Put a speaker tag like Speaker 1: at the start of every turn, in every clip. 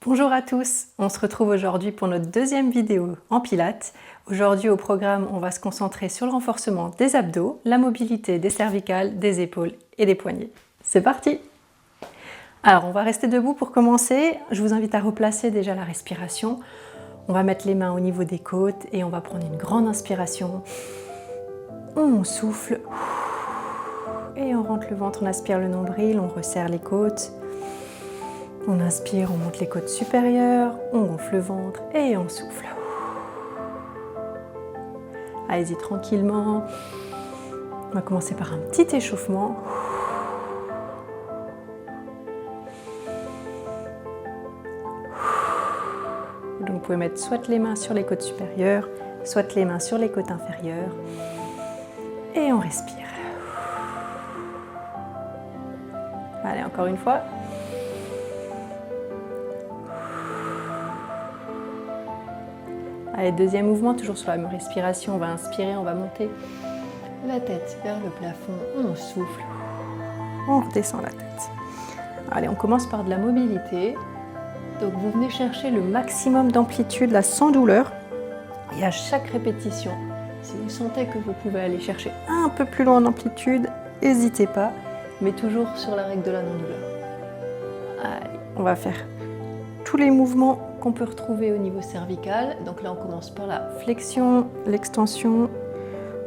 Speaker 1: Bonjour à tous, on se retrouve aujourd'hui pour notre deuxième vidéo en pilates. Aujourd'hui au programme, on va se concentrer sur le renforcement des abdos, la mobilité des cervicales, des épaules et des poignets. C'est parti! Alors on va rester debout pour commencer. Je vous invite à replacer déjà la respiration. On va mettre les mains au niveau des côtes et on va prendre une grande inspiration. On souffle et on rentre le ventre, on aspire le nombril, on resserre les côtes. On inspire, on monte les côtes supérieures, on gonfle le ventre et on souffle. Allez-y tranquillement. On va commencer par un petit échauffement. Donc vous pouvez mettre soit les mains sur les côtes supérieures, soit les mains sur les côtes inférieures. Et on respire. Allez, encore une fois. Allez, deuxième mouvement, toujours sur la même respiration, on va inspirer, on va monter la tête vers le plafond, on souffle, on redescend la tête. Allez, on commence par de la mobilité. Donc vous venez chercher le maximum d'amplitude là sans douleur. Et à chaque répétition, si vous sentez que vous pouvez aller chercher un peu plus loin en amplitude, n'hésitez pas, mais toujours sur la règle de la non-douleur. Allez, on va faire tous les mouvements qu'on peut retrouver au niveau cervical. Donc là on commence par la flexion, l'extension,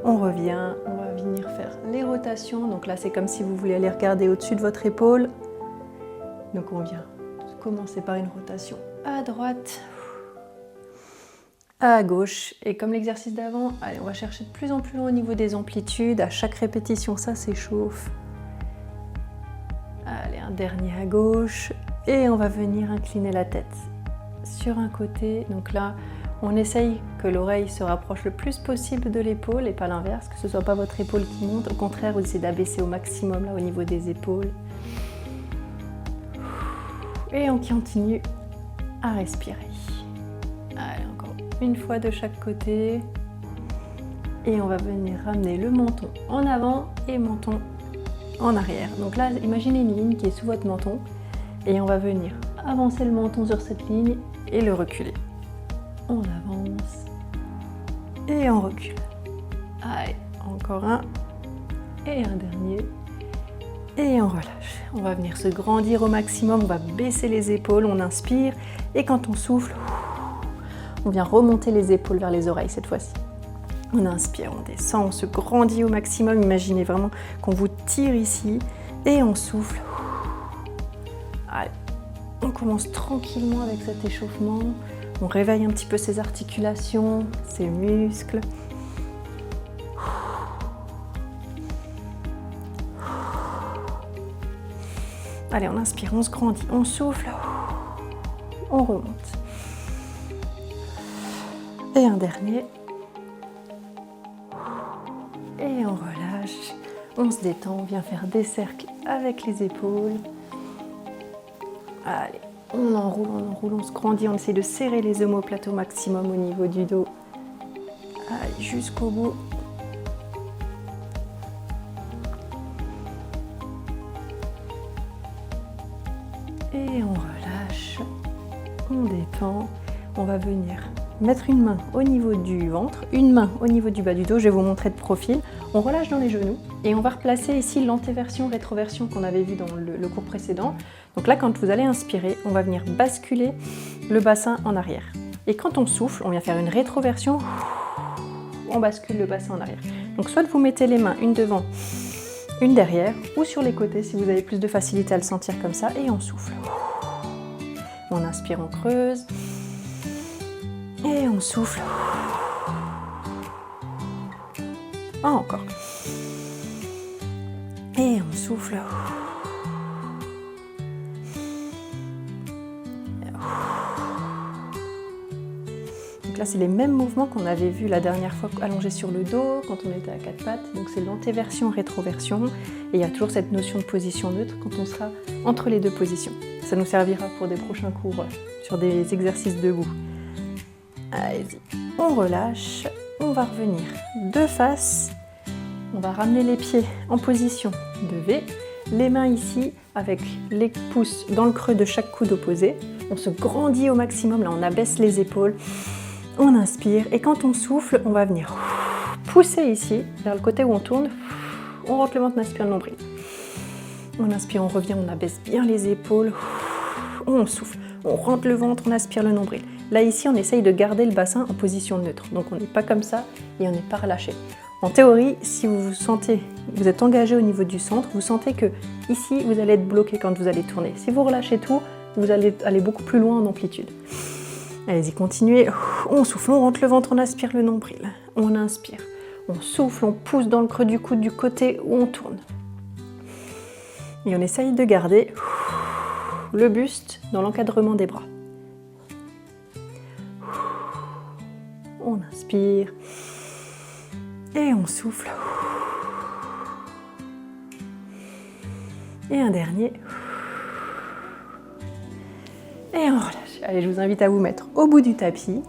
Speaker 1: on revient, on va venir faire les rotations. Donc là c'est comme si vous voulez aller regarder au-dessus de votre épaule. Donc on vient commencer par une rotation à droite, à gauche, et comme l'exercice d'avant, allez, on va chercher de plus en plus loin au niveau des amplitudes. À chaque répétition ça s'échauffe. Allez, un dernier à gauche et on va venir incliner la tête sur un côté. Donc là on essaye que l'oreille se rapproche le plus possible de l'épaule et pas l'inverse, que ce soit pas votre épaule qui monte. Au contraire, vous essayez d'abaisser au maximum là au niveau des épaules. Et on continue à respirer. Allez, encore une fois de chaque côté. Et on va venir ramener le menton en avant et menton en arrière. Donc là, imaginez une ligne qui est sous votre menton. Et on va venir avancer le menton sur cette ligne et le reculer. On avance et on recule. Allez, encore un et un dernier. Et on relâche. On va venir se grandir au maximum, on va baisser les épaules, on inspire. Et quand on souffle, on vient remonter les épaules vers les oreilles cette fois-ci. On inspire, on descend, on se grandit au maximum. Imaginez vraiment qu'on vous tire ici. Et on souffle. Allez, on commence tranquillement avec cet échauffement. On réveille un petit peu ses articulations, ses muscles. Allez, on inspire, on se grandit, on souffle, on remonte. Et un dernier. Et on relâche, on se détend, on vient faire des cercles avec les épaules. Allez, on enroule, on se grandit, on essaie de serrer les omoplates au maximum au niveau du dos. Allez, jusqu'au bout. Et on relâche, on détend. On va venir mettre une main au niveau du ventre, une main au niveau du bas du dos. Je vais vous montrer de profil. On relâche dans les genoux et on va replacer ici l'antéversion, rétroversion qu'on avait vu dans le cours précédent. Donc là, quand vous allez inspirer, on va venir basculer le bassin en arrière. Et quand on souffle, on vient faire une rétroversion, on bascule le bassin en arrière. Donc soit vous mettez les mains une devant, une derrière, ou sur les côtés si vous avez plus de facilité à le sentir comme ça, et on souffle. On inspire, on creuse, et on souffle. Encore. Et on souffle. Donc là, c'est les mêmes mouvements qu'on avait vus la dernière fois allongés sur le dos, quand on était à quatre pattes. Donc c'est l'antéversion, rétroversion. Et il y a toujours cette notion de position neutre quand on sera entre les deux positions. Ça nous servira pour des prochains cours sur des exercices debout. Allez-y, on relâche. On va revenir de face. On va ramener les pieds en position de V. Les mains ici avec les pouces dans le creux de chaque coude opposé. On se grandit au maximum, là on abaisse les épaules. On inspire et quand on souffle, on va venir pousser ici, vers le côté où on tourne. On rentre le ventre, on aspire le nombril. On inspire, on revient, on abaisse bien les épaules. On souffle, on rentre le ventre, on aspire le nombril. Là ici, on essaye de garder le bassin en position neutre. Donc on n'est pas comme ça et on n'est pas relâché. En théorie, si vous vous sentez, vous êtes engagé au niveau du centre, vous sentez que ici, vous allez être bloqué quand vous allez tourner. Si vous relâchez tout, vous allez aller beaucoup plus loin en amplitude. Allez-y, continuez. On souffle, on rentre le ventre, on aspire le nombril. On inspire, on souffle, on pousse dans le creux du coude du côté où on tourne. Et on essaye de garder le buste dans l'encadrement des bras. On inspire et on souffle. Et un dernier. Et on relâche. Allez, je vous invite à vous mettre au bout du tapis.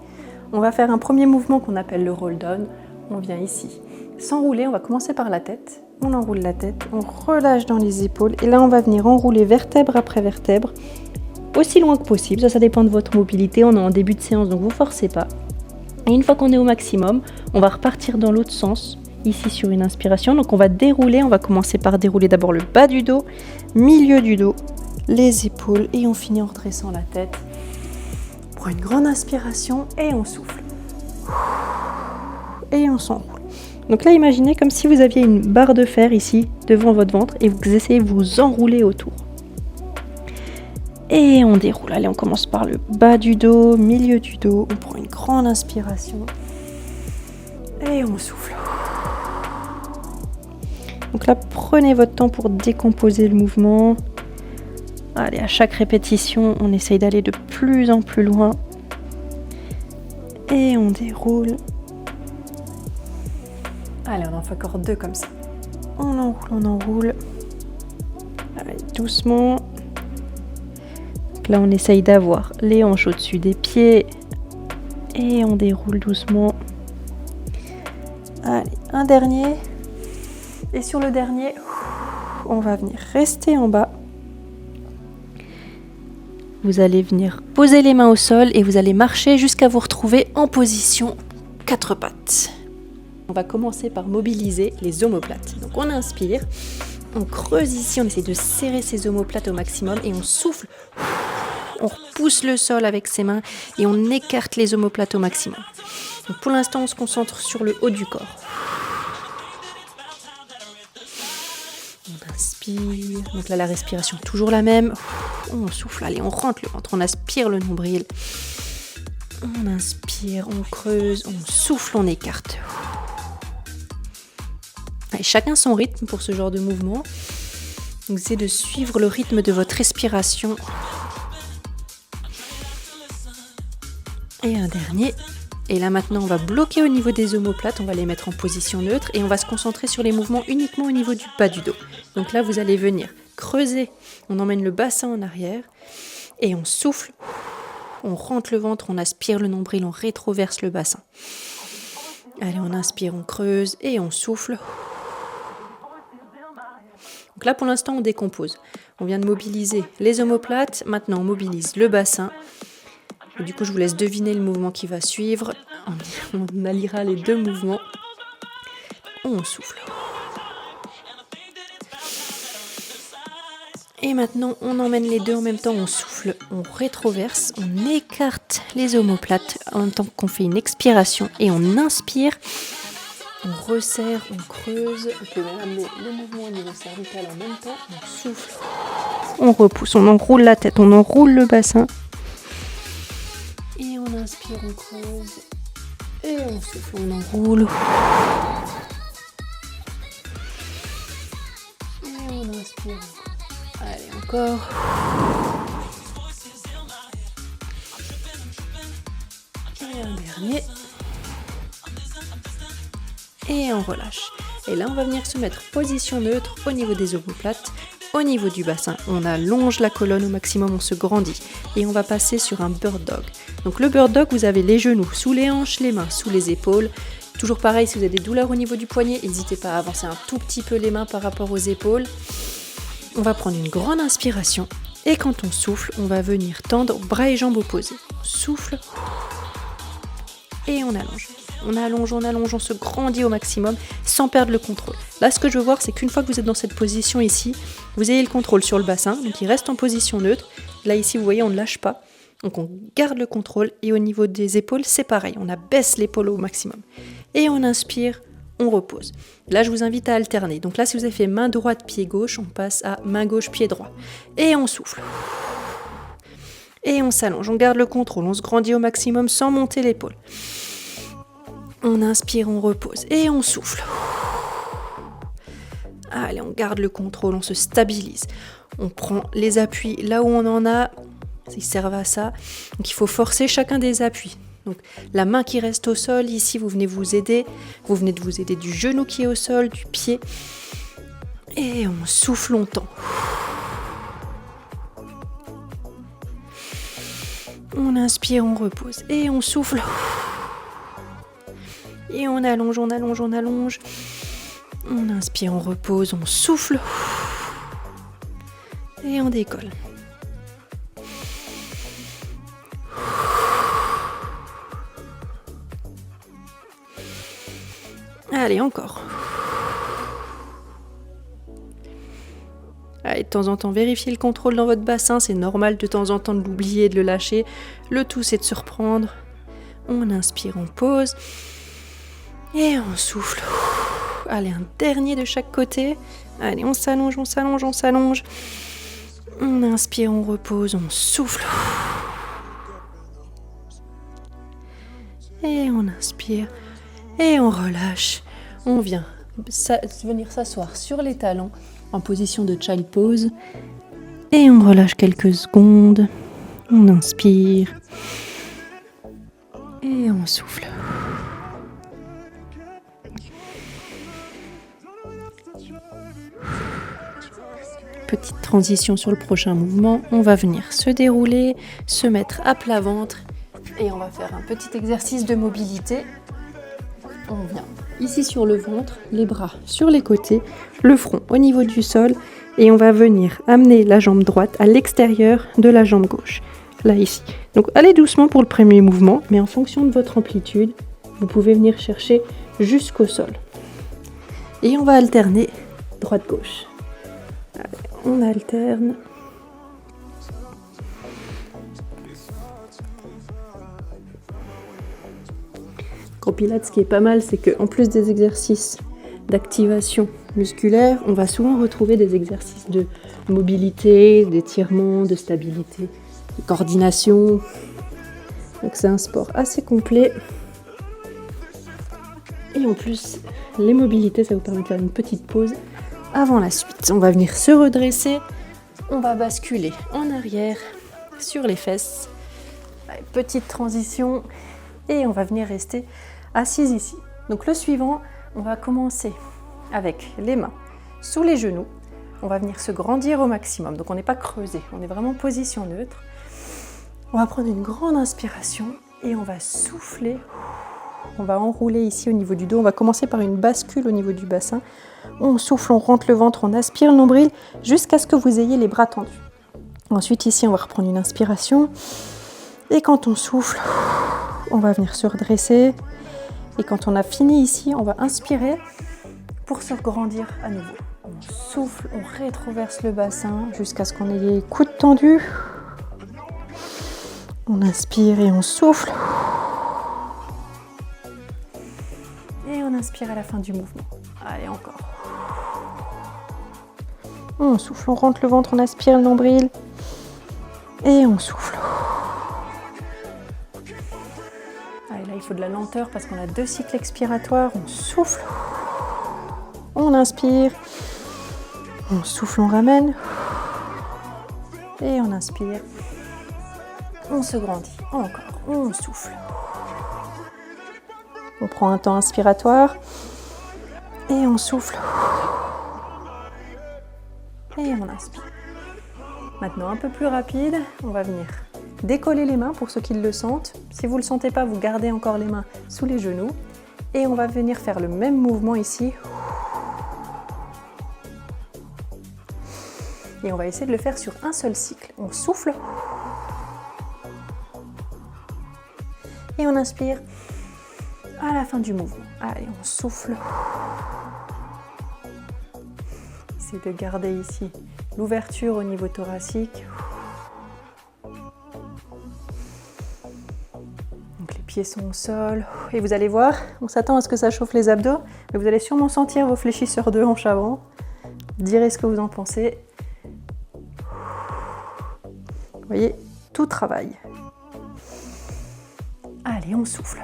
Speaker 1: On va faire un premier mouvement qu'on appelle le roll down. On vient ici. S'enrouler, on va commencer par la tête. On enroule la tête, on relâche dans les épaules. Et là, on va venir enrouler vertèbre après vertèbre, aussi loin que possible. Ça dépend de votre mobilité. On est en début de séance, donc vous ne forcez pas. Et une fois qu'on est au maximum, on va repartir dans l'autre sens, ici sur une inspiration. Donc on va dérouler, on va commencer par dérouler d'abord le bas du dos, milieu du dos, les épaules et on finit en redressant la tête. On prend une grande inspiration et on souffle. Et on s'enroule. Donc là, imaginez comme si vous aviez une barre de fer ici devant votre ventre et vous essayez de vous enrouler autour. Et on déroule. Allez, on commence par le bas du dos, milieu du dos. On prend une grande inspiration. Et on souffle. Donc là, prenez votre temps pour décomposer le mouvement. Allez, à chaque répétition, on essaye d'aller de plus en plus loin. Et on déroule. Allez, on en fait encore 2 comme ça. On enroule, on enroule. Allez, doucement. Là, on essaye d'avoir les hanches au-dessus des pieds et on déroule doucement. Allez, un dernier. Et sur le dernier, on va venir rester en bas. Vous allez venir poser les mains au sol et vous allez marcher jusqu'à vous retrouver en position 4 pattes. On va commencer par mobiliser les omoplates. Donc on inspire, on creuse ici, on essaie de serrer ses omoplates au maximum et on souffle. On repousse le sol avec ses mains et on écarte les omoplates au maximum. Donc pour l'instant, on se concentre sur le haut du corps. On inspire. Donc là, la respiration toujours la même. On souffle. Allez, on rentre le ventre. On aspire le nombril. On inspire, on creuse, on souffle, on écarte. Allez, chacun son rythme pour ce genre de mouvement. Donc, essayez de suivre le rythme de votre respiration. Et un dernier. Et là maintenant, on va bloquer au niveau des omoplates, on va les mettre en position neutre et on va se concentrer sur les mouvements uniquement au niveau du bas du dos. Donc là, vous allez venir creuser, on emmène le bassin en arrière et on souffle, on rentre le ventre, on aspire le nombril, on rétroverse le bassin. Allez, on inspire, on creuse et on souffle. Donc là, pour l'instant, on décompose. On vient de mobiliser les omoplates, maintenant on mobilise le bassin. Et du coup, je vous laisse deviner le mouvement qui va suivre. On alliera les 2 mouvements. On souffle. Et maintenant, on emmène les 2 en même temps. On souffle, on rétroverse, on écarte les omoplates en même temps qu'on fait une expiration. Et on inspire, on resserre, on creuse. On peut même amener le mouvement au niveau cervical en même temps. On souffle, on repousse, on enroule la tête, on enroule le bassin. Et on inspire, on creuse. Et on souffle, on enroule. Et on inspire. Allez, encore. Et un dernier. Et on relâche. Et là, on va venir se mettre position neutre au niveau des omoplates. Au niveau du bassin, on allonge la colonne au maximum, on se grandit. Et on va passer sur un bird dog. Donc le bird dog, vous avez les genoux sous les hanches, les mains sous les épaules. Toujours pareil, si vous avez des douleurs au niveau du poignet, n'hésitez pas à avancer un tout petit peu les mains par rapport aux épaules. On va prendre une grande inspiration Et quand on souffle, on va venir tendre bras et jambes opposés. On souffle et on allonge. On allonge, on se grandit au maximum sans perdre le contrôle. Là, ce que je veux voir, c'est qu'une fois que vous êtes dans cette position ici, vous ayez le contrôle sur le bassin, donc il reste en position neutre. Là, ici, vous voyez, on ne lâche pas. Donc on garde le contrôle et au niveau des épaules, c'est pareil. On abaisse l'épaule au maximum. Et on inspire, on repose. Là, je vous invite à alterner. Donc là, si vous avez fait main droite, pied gauche, on passe à main gauche, pied droit. Et on souffle. Et on s'allonge, on garde le contrôle, on se grandit au maximum sans monter l'épaule. On inspire, on repose et on souffle. Allez, on garde le contrôle, on se stabilise. On prend les appuis là où on en a, ils servent à ça. Donc il faut forcer chacun des appuis. Donc la main qui reste au sol, ici vous venez de vous aider du genou qui est au sol, du pied. Et on souffle longtemps. On inspire, on repose et on souffle. Et on allonge, on allonge, on allonge. On inspire, on repose, on souffle. Et on décolle. Allez, encore. Allez, de temps en temps, vérifiez le contrôle dans votre bassin. C'est normal de temps en temps de l'oublier, de le lâcher. Le tout, c'est de se reprendre. On inspire, on pose. Et on souffle. Allez, un dernier de chaque côté. Allez, on s'allonge, on s'allonge, on s'allonge. On inspire, on repose, on souffle. Et on inspire. Et on relâche. On vient venir s'asseoir sur les talons en position de child pose. Et on relâche quelques secondes. On inspire. Et on souffle. Petite transition sur le prochain mouvement. On va venir se dérouler, se mettre à plat ventre et on va faire un petit exercice de mobilité. On vient ici sur le ventre, les bras sur les côtés, le front au niveau du sol et on va venir amener la jambe droite à l'extérieur de la jambe gauche. Là, ici. Donc, allez doucement pour le premier mouvement, mais en fonction de votre amplitude, vous pouvez venir chercher jusqu'au sol. Et on va alterner droite-gauche. On alterne. En pilates, ce qui est pas mal, c'est qu'en plus des exercices d'activation musculaire, on va souvent retrouver des exercices de mobilité, d'étirement, de stabilité, de coordination. Donc c'est un sport assez complet. Et en plus, les mobilités, ça vous permet de faire une petite pause avant la suite. On va venir se redresser, on va basculer en arrière sur les fesses. Petite transition et on va venir rester assise ici. Donc le suivant, on va commencer avec les mains sous les genoux. On va venir se grandir au maximum. Donc on n'est pas creusé, on est vraiment en position neutre. On va prendre une grande inspiration et on va souffler. On va enrouler ici au niveau du dos. On va commencer par une bascule au niveau du bassin. On souffle, on rentre le ventre, on aspire le nombril jusqu'à ce que vous ayez les bras tendus. Ensuite ici, on va reprendre une inspiration. Et quand on souffle, on va venir se redresser. Et quand on a fini ici, on va inspirer pour se grandir à nouveau. On souffle, on rétroverse le bassin jusqu'à ce qu'on ait les coudes tendus. On inspire et on souffle. Et on inspire à la fin du mouvement. Allez, encore. On souffle, on rentre le ventre, on aspire le nombril. Et on souffle. Allez, là, il faut de la lenteur parce qu'on a 2 cycles expiratoires. On souffle. On inspire. On souffle, on ramène. Et on inspire. On se grandit. Encore. On souffle. On prend un temps inspiratoire. Et on souffle. Et on inspire. Maintenant, un peu plus rapide, on va venir décoller les mains pour ceux qui le sentent. Si vous ne le sentez pas, vous gardez encore les mains sous les genoux. Et on va venir faire le même mouvement ici. Et on va essayer de le faire sur un seul cycle. On souffle. Et on inspire à la fin du mouvement. Allez, on souffle. C'est de garder ici l'ouverture au niveau thoracique. Donc les pieds sont au sol. Et vous allez voir, on s'attend à ce que ça chauffe les abdos, mais vous allez sûrement sentir vos fléchisseurs de hanches avant. Direz ce que vous en pensez. Vous voyez, tout travaille. Allez, on souffle.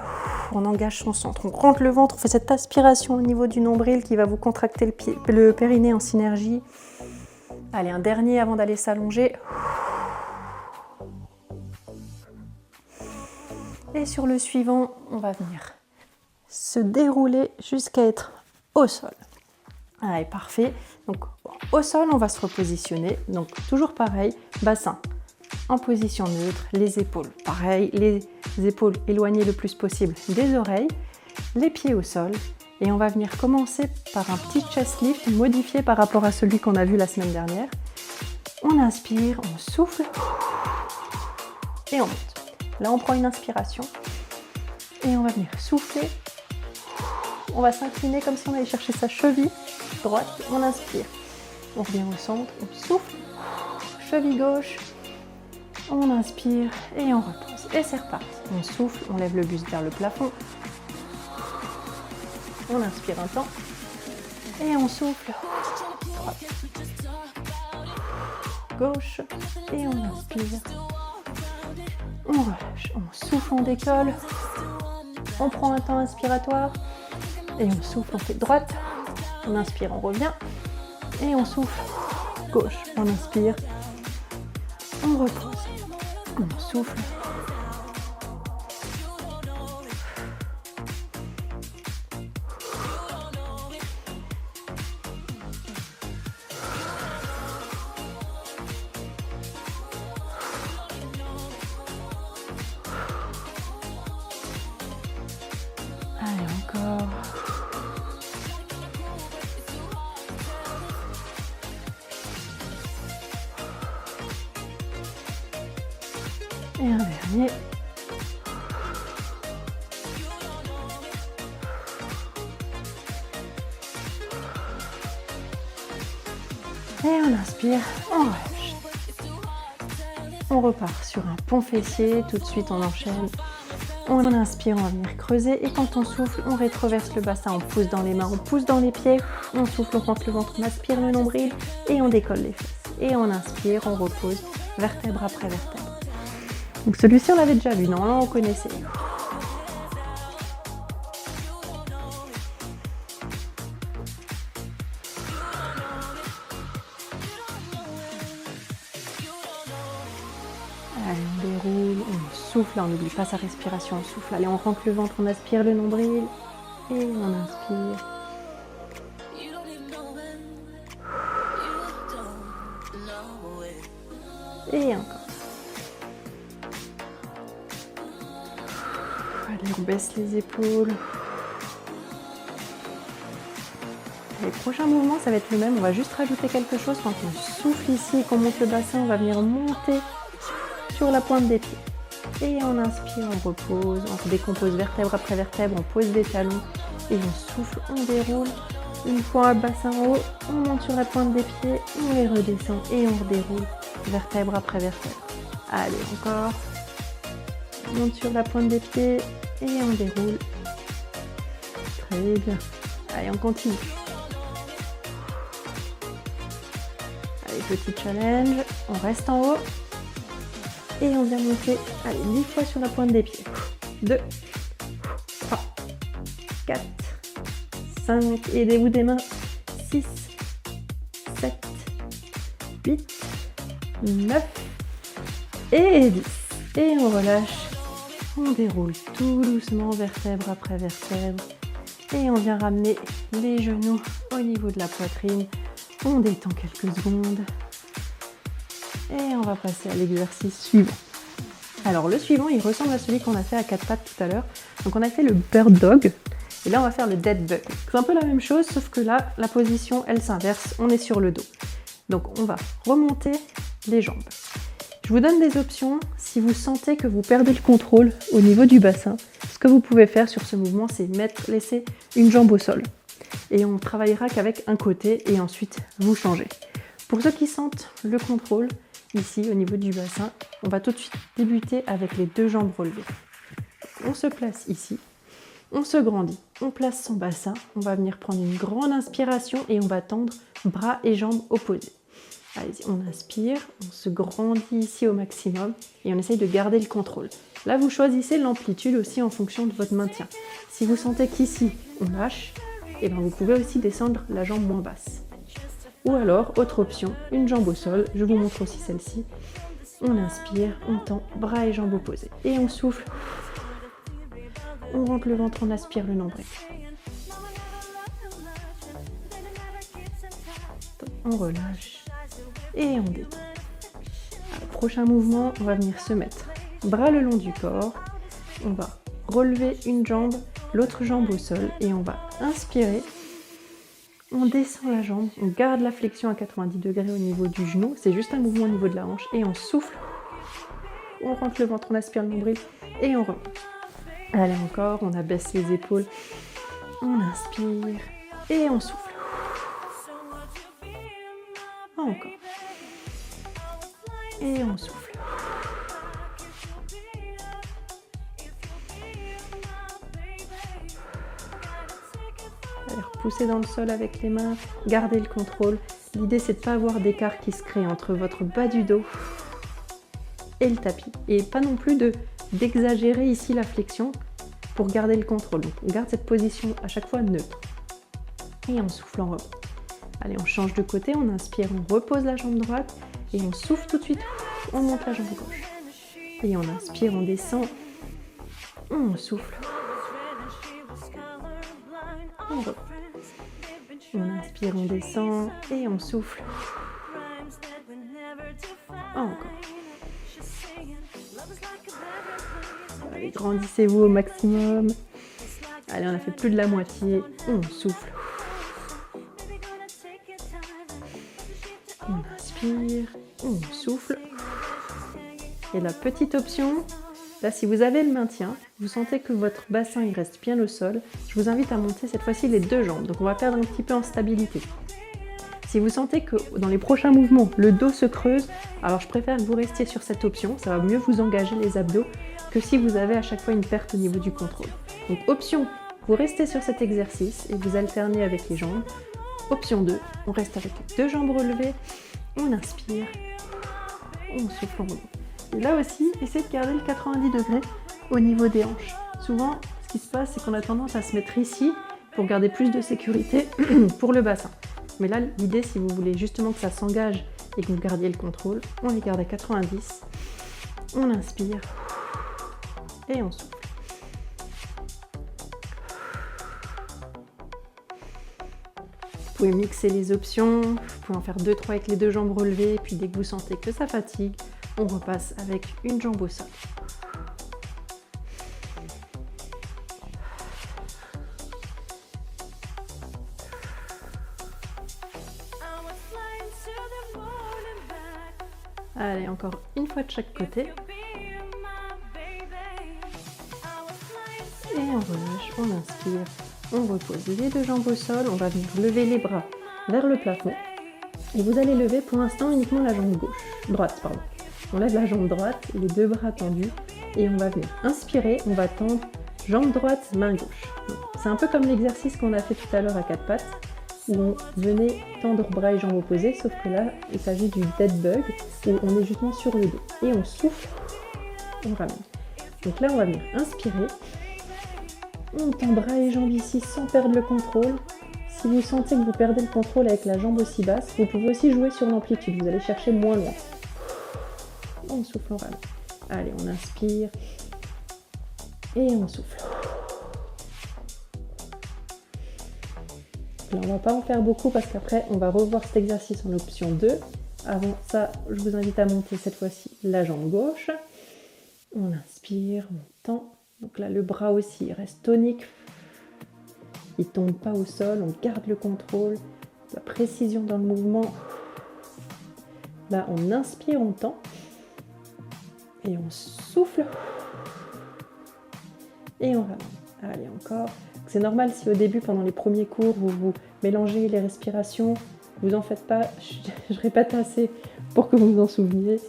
Speaker 1: On engage son centre. On rentre le ventre. On fait cette aspiration au niveau du nombril qui va vous contracter le périnée en synergie. Allez, un dernier avant d'aller s'allonger. Et sur le suivant, on va venir se dérouler jusqu'à être au sol. Allez, parfait. Donc, au sol, on va se repositionner. Donc, toujours pareil, bassin en position neutre, les épaules pareil, les épaules éloignées le plus possible des oreilles, les pieds au sol. Et on va venir commencer par un petit chest lift modifié par rapport à celui qu'on a vu la semaine dernière. On inspire, on souffle et on monte. Là, on prend une inspiration et on va venir souffler. On va s'incliner comme si on allait chercher sa cheville droite. On inspire, on revient au centre, on souffle, cheville gauche. On inspire et on repose. Et c'est reparti. On souffle, on lève le buste vers le plafond. On inspire un temps. Et on souffle. Droite. Gauche. Et on inspire. On relâche. On souffle, on décolle. On prend un temps inspiratoire. Et on souffle, on fait droite. On inspire, on revient. Et on souffle. Gauche. On inspire. On repose. On souffle. Allez, encore. Et un dernier. Et on inspire, on relâche. On repart sur un pont fessier, tout de suite on enchaîne. On inspire, on va venir creuser et quand on souffle, on rétroverse le bassin, on pousse dans les mains, on pousse dans les pieds, on souffle, on rentre le ventre, on aspire le nombril et on décolle les fesses. Et on inspire, on repose, vertèbre après vertèbre. Donc celui-ci on l'avait déjà vu, normalement on connaissait. Allez, on déroule, on souffle, on n'oublie pas sa respiration, on souffle. Allez, on rentre le ventre, on aspire le nombril et on inspire. Et encore. Allez, on baisse les épaules. Les prochains mouvements, ça va être le même. On va juste rajouter quelque chose. Quand on souffle ici et qu'on monte le bassin, on va venir monter sur la pointe des pieds. Et on inspire, on repose, on décompose vertèbre après vertèbre, on pose des talons et on souffle, on déroule. Une fois le bassin en haut, on monte sur la pointe des pieds, on les redescend et on redéroule vertèbre après vertèbre. Allez, encore. On monte sur la pointe des pieds et on déroule. Très bien. Allez, on continue. Allez, petit challenge. On reste en haut. Et on vient monter, allez, 10 fois sur la pointe des pieds. 2, 3, 4, 5, aidez-vous des mains. 6, 7, 8, 9 et 10. Et on relâche. On déroule tout doucement, vertèbre après vertèbre. Et on vient ramener les genoux au niveau de la poitrine. On détend quelques secondes. Et on va passer à l'exercice suivant. Alors le suivant, il ressemble à celui qu'on a fait à 4 pattes tout à l'heure. Donc on a fait le bird dog. Et là, on va faire le dead bug. C'est un peu la même chose, sauf que là, la position, elle s'inverse. On est sur le dos. Donc on va remonter les jambes. Je vous donne des options si vous sentez que vous perdez le contrôle au niveau du bassin. Ce que vous pouvez faire sur ce mouvement, c'est laisser une jambe au sol. Et on travaillera qu'avec un côté et ensuite vous changez. Pour ceux qui sentent le contrôle, ici au niveau du bassin, on va tout de suite débuter avec les 2 jambes relevées. On se place ici, on se grandit, on place son bassin, on va venir prendre une grande inspiration et on va tendre bras et jambes opposés. Allez-y, on inspire, on se grandit ici au maximum et on essaye de garder le contrôle. Là, vous choisissez l'amplitude aussi en fonction de votre maintien. Si vous sentez qu'ici, on lâche, et bien vous pouvez aussi descendre la jambe moins basse. Ou alors, autre option, une jambe au sol. Je vous montre aussi celle-ci. On inspire, on tend, bras et jambes opposés. Et on souffle. On rentre le ventre, on aspire le nombril. On relâche et on détend. Alors, prochain mouvement, on va venir se mettre bras le long du corps. On va relever une jambe, l'autre jambe au sol et on va inspirer. On descend la jambe, on garde la flexion à 90 degrés au niveau du genou. C'est juste un mouvement au niveau de la hanche et on souffle. On rentre le ventre, on aspire le nombril et on remonte. Allez, encore, on abaisse les épaules. On inspire et on souffle. Encore. Et on souffle. Allez, repousser dans le sol avec les mains, garder le contrôle. L'idée, c'est de ne pas avoir d'écart qui se crée entre votre bas du dos et le tapis. Et pas non plus d'exagérer ici la flexion pour garder le contrôle. Donc, on garde cette position à chaque fois neutre. Et on souffle en remonte. Allez, on change de côté, on inspire, on repose la jambe droite et on souffle tout de suite, on monte la jambe gauche. Et on inspire, on descend, on souffle. On remonte. On inspire, on descend et on souffle. Encore. Allez, grandissez-vous au maximum. Allez, on a fait plus de la moitié, on souffle. On inspire, on souffle. Et la petite option, là si vous avez le maintien, vous sentez que votre bassin il reste bien au sol, je vous invite à monter cette fois-ci les 2 jambes. Donc on va perdre un petit peu en stabilité. Si vous sentez que dans les prochains mouvements, le dos se creuse, alors je préfère que vous restiez sur cette option, ça va mieux vous engager les abdos que si vous avez à chaque fois une perte au niveau du contrôle. Donc option, vous restez sur cet exercice et vous alternez avec les jambes. Option 2, on reste avec les 2 jambes relevées, on inspire, on souffle, on remonte. Et là aussi, essayez de garder le 90 degrés au niveau des hanches. Souvent, ce qui se passe, c'est qu'on a tendance à se mettre ici pour garder plus de sécurité pour le bassin. Mais là, l'idée, si vous voulez justement que ça s'engage et que vous gardiez le contrôle, on les garde à 90, on inspire et on souffle. Vous pouvez mixer les options, vous pouvez en faire 2-3 avec les 2 jambes relevées, puis dès que vous sentez que ça fatigue, on repasse avec une jambe au sol. Allez, encore une fois de chaque côté. Et on relâche, on inspire, on repose les 2 jambes au sol, on va venir lever les bras vers le plafond. Et vous allez lever pour l'instant uniquement la jambe droite. On lève la jambe droite, les 2 bras tendus et on va venir inspirer, on va tendre jambe droite, main gauche. C'est un peu comme l'exercice qu'on a fait tout à l'heure à 4 pattes où on venait tendre bras et jambes opposés, sauf que là il s'agit du dead bug où on est justement sur le dos et on souffle, on ramène. Donc là on va venir inspirer, on tend bras et jambes ici sans perdre le contrôle. Si vous sentez que vous perdez le contrôle avec la jambe aussi basse, vous pouvez aussi jouer sur l'amplitude, vous allez chercher moins loin. On souffle, on ramène. Allez, on inspire et on souffle. Là, on ne va pas en faire beaucoup parce qu'après, on va revoir cet exercice en option 2. Avant ça, je vous invite à monter cette fois-ci la jambe gauche. On inspire, on tend. Donc là, le bras aussi il reste tonique. Il ne tombe pas au sol, on garde le contrôle, la précision dans le mouvement. Là, on inspire, on tend. Et on souffle. Et on ramène. Allez, encore. C'est normal si au début, pendant les premiers cours, vous mélangez les respirations. Vous en faites pas. Je répète assez pour que vous vous en souveniez.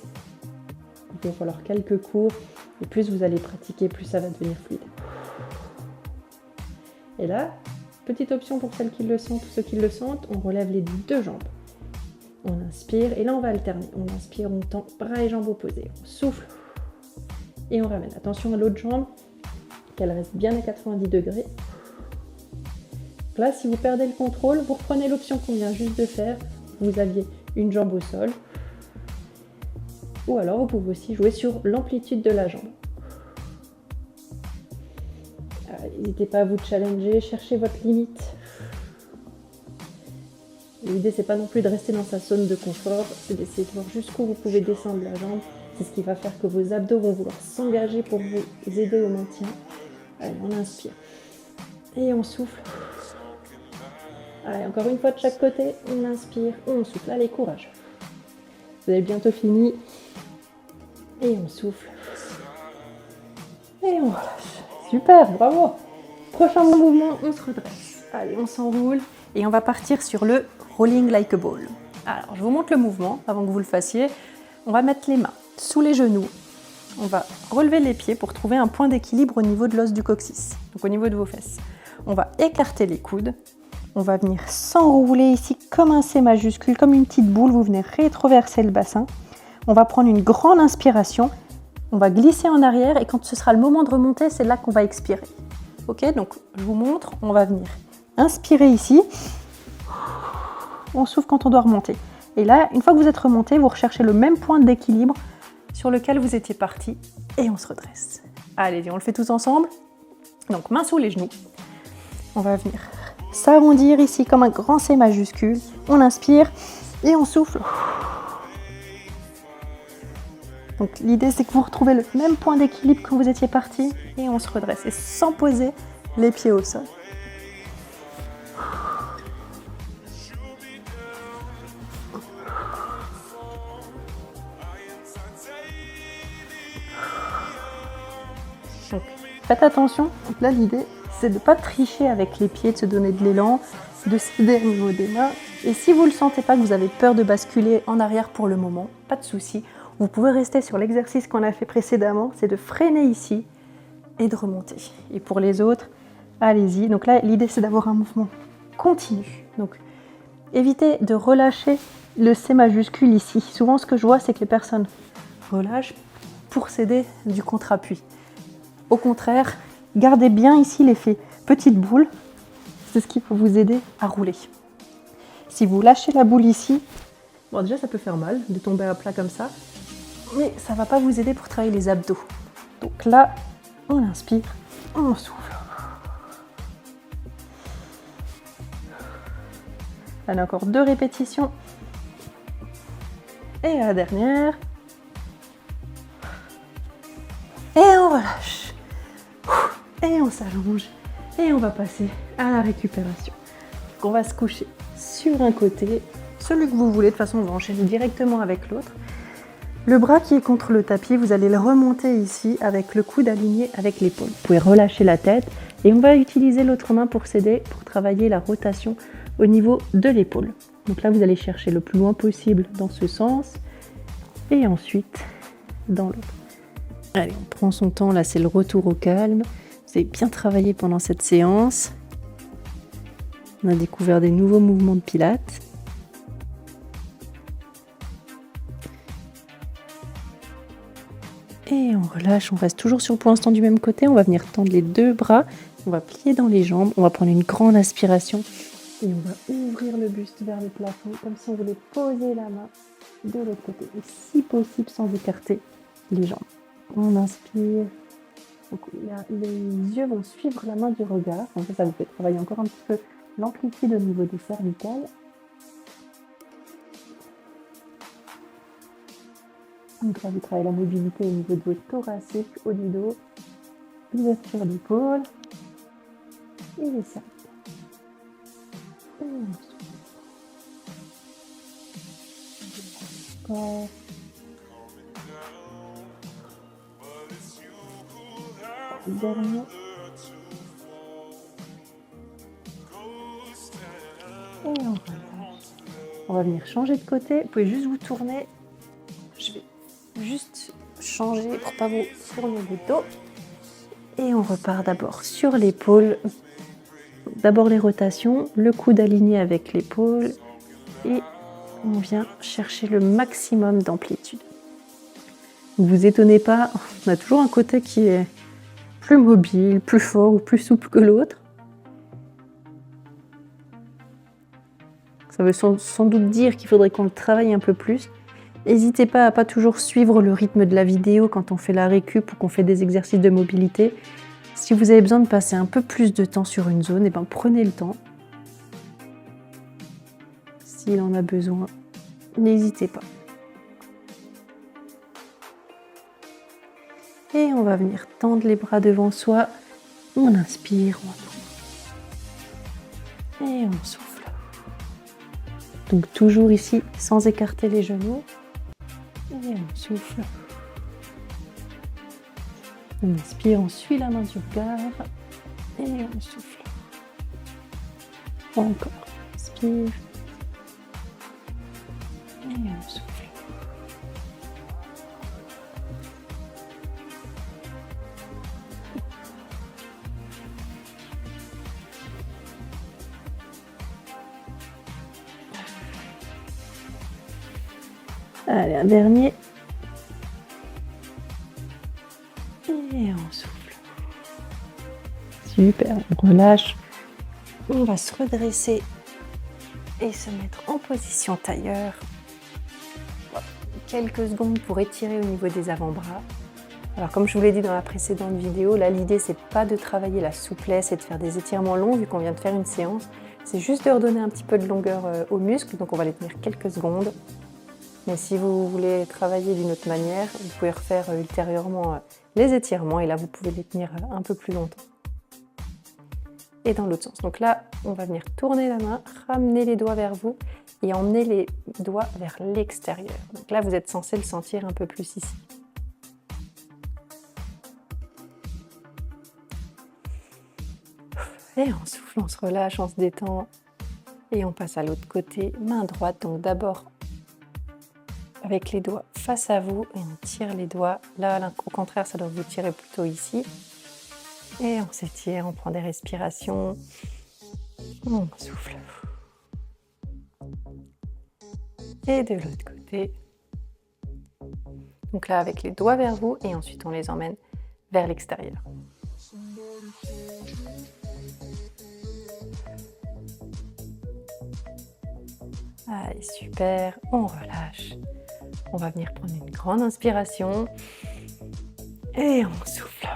Speaker 1: Il va falloir quelques cours. Et plus vous allez pratiquer, plus ça va devenir fluide. Et là, petite option pour celles qui le sentent ou ceux qui le sentent, on relève les deux jambes. On inspire, et là on va alterner. On inspire, on tend, bras et jambes opposés. On souffle, et on ramène. Attention à l'autre jambe, qu'elle reste bien à 90 degrés. Là, si vous perdez le contrôle, vous reprenez l'option qu'on vient juste de faire. Vous aviez une jambe au sol. Ou alors, vous pouvez aussi jouer sur l'amplitude de la jambe. N'hésitez pas à vous challenger, cherchez votre limite. L'idée, c'est pas non plus de rester dans sa zone de confort, c'est d'essayer de voir jusqu'où vous pouvez descendre la jambe. C'est ce qui va faire que vos abdos vont vouloir s'engager pour vous aider au maintien. Allez, on inspire. Et on souffle. Allez, encore une fois de chaque côté, on inspire, on souffle. Allez, courage. Vous avez bientôt fini. Et on souffle. Et on relâche. Super, bravo. Prochain mouvement, on se redresse. Allez, on s'enroule. Et on va partir sur le rolling like a ball. Alors, je vous montre le mouvement avant que vous le fassiez. On va mettre les mains sous les genoux. On va relever les pieds pour trouver un point d'équilibre au niveau de l'os du coccyx, donc au niveau de vos fesses. On va écarter les coudes. On va venir s'enrouler ici comme un C majuscule, comme une petite boule. Vous venez rétroverser le bassin. On va prendre une grande inspiration. On va glisser en arrière et quand ce sera le moment de remonter, c'est là qu'on va expirer. Ok, donc je vous montre. On va venir inspirer ici. On souffle quand on doit remonter. Et là, une fois que vous êtes remonté, vous recherchez le même point d'équilibre sur lequel vous étiez parti et on se redresse. Allez, on le fait tous ensemble. Donc, main sous les genoux. On va venir s'arrondir ici comme un grand C majuscule. On inspire et on souffle. Donc, l'idée, c'est que vous retrouvez le même point d'équilibre quand vous étiez parti et on se redresse. Et sans poser les pieds au sol. Donc, faites attention, donc là l'idée c'est de ne pas tricher avec les pieds, de se donner de l'élan, de céder au niveau des mains. Et si vous ne le sentez pas, que vous avez peur de basculer en arrière pour le moment, pas de souci. Vous pouvez rester sur l'exercice qu'on a fait précédemment, c'est de freiner ici et de remonter. Et pour les autres, allez-y. Donc là l'idée c'est d'avoir un mouvement continu. Donc évitez de relâcher le C majuscule ici. Souvent ce que je vois c'est que les personnes relâchent pour céder du contre-appui. Au contraire, gardez bien ici l'effet petite boule. C'est ce qui peut vous aider à rouler. Si vous lâchez la boule ici, bon déjà ça peut faire mal de tomber à plat comme ça, mais ça ne va pas vous aider pour travailler les abdos. Donc là, on inspire, on souffle. Allez, encore 2 répétitions. Et la dernière. Et on relâche. Et on s'allonge. Et on va passer à la récupération. Donc on va se coucher sur un côté, celui que vous voulez. De toute façon, on va enchaîner directement avec l'autre. Le bras qui est contre le tapis, vous allez le remonter ici avec le coude aligné avec l'épaule. Vous pouvez relâcher la tête et on va utiliser l'autre main pour s'aider, pour travailler la rotation au niveau de l'épaule. Donc là, vous allez chercher le plus loin possible dans ce sens et ensuite dans l'autre. Allez, on prend son temps, là c'est le retour au calme. Vous avez bien travaillé pendant cette séance. On a découvert des nouveaux mouvements de pilates. Et on relâche, on reste toujours sur le point instant du même côté. On va venir tendre les 2 bras, on va plier dans les jambes, on va prendre une grande inspiration et on va ouvrir le buste vers le plafond comme si on voulait poser la main de l'autre côté. Et si possible sans écarter les jambes. On inspire. Donc, les yeux vont suivre la main du regard. En fait, ça vous fait travailler encore un petit peu l'amplitude au niveau des cervicales. Donc là, vous travaillez la mobilité au niveau de votre thoracique, haut du dos, l'ouverture d'épaule et les cervicales. Et on souffle. Encore. Dernier. Et on relâche. On va venir changer de côté. Vous pouvez juste vous tourner. Je vais juste changer pour pas vous tourner le dos. Et on repart d'abord sur l'épaule. D'abord les rotations, le coude aligné avec l'épaule. Et on vient chercher le maximum d'amplitude. Ne vous étonnez pas, on a toujours un côté qui est plus mobile, plus fort ou plus souple que l'autre. Ça veut sans doute dire qu'il faudrait qu'on le travaille un peu plus. N'hésitez pas à pas toujours suivre le rythme de la vidéo quand on fait la récup ou qu'on fait des exercices de mobilité. Si vous avez besoin de passer un peu plus de temps sur une zone, prenez le temps. S'il en a besoin, n'hésitez pas. Et on va venir tendre les bras devant soi. On inspire, on et on souffle. Donc toujours ici, sans écarter les genoux. Et on souffle. On inspire, on suit la main du regard. Et on souffle. Encore. Inspire. Et on souffle. Allez, un dernier. Et on souffle. Super, on relâche. On va se redresser et se mettre en position tailleur. Quelques secondes pour étirer au niveau des avant-bras. Alors comme je vous l'ai dit dans la précédente vidéo, là l'idée c'est pas de travailler la souplesse et de faire des étirements longs vu qu'on vient de faire une séance. C'est juste de redonner un petit peu de longueur aux muscles, donc on va les tenir quelques secondes. Mais si vous voulez travailler d'une autre manière, vous pouvez refaire ultérieurement les étirements et là vous pouvez les tenir un peu plus longtemps. Et dans l'autre sens. Donc là, on va venir tourner la main, ramener les doigts vers vous et emmener les doigts vers l'extérieur. Donc là, vous êtes censé le sentir un peu plus ici. Et on souffle, on se relâche, on se détend et on passe à l'autre côté, main droite. Donc d'abord avec les doigts face à vous et on tire les doigts. Là, au contraire, ça doit vous tirer plutôt ici. Et on s'étire, on prend des respirations. On souffle. Et de l'autre côté. Donc là, avec les doigts vers vous et ensuite on les emmène vers l'extérieur. Allez, super, on relâche. On va venir prendre une grande inspiration et on souffle.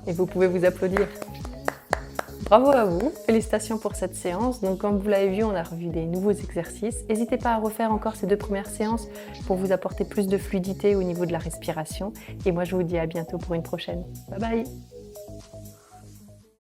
Speaker 1: Et vous pouvez vous applaudir. Bravo à vous, félicitations pour cette séance. Donc comme vous l'avez vu, on a revu des nouveaux exercices. N'hésitez pas à refaire encore ces 2 premières séances pour vous apporter plus de fluidité au niveau de la respiration. Et moi je vous dis à bientôt pour une prochaine. Bye bye.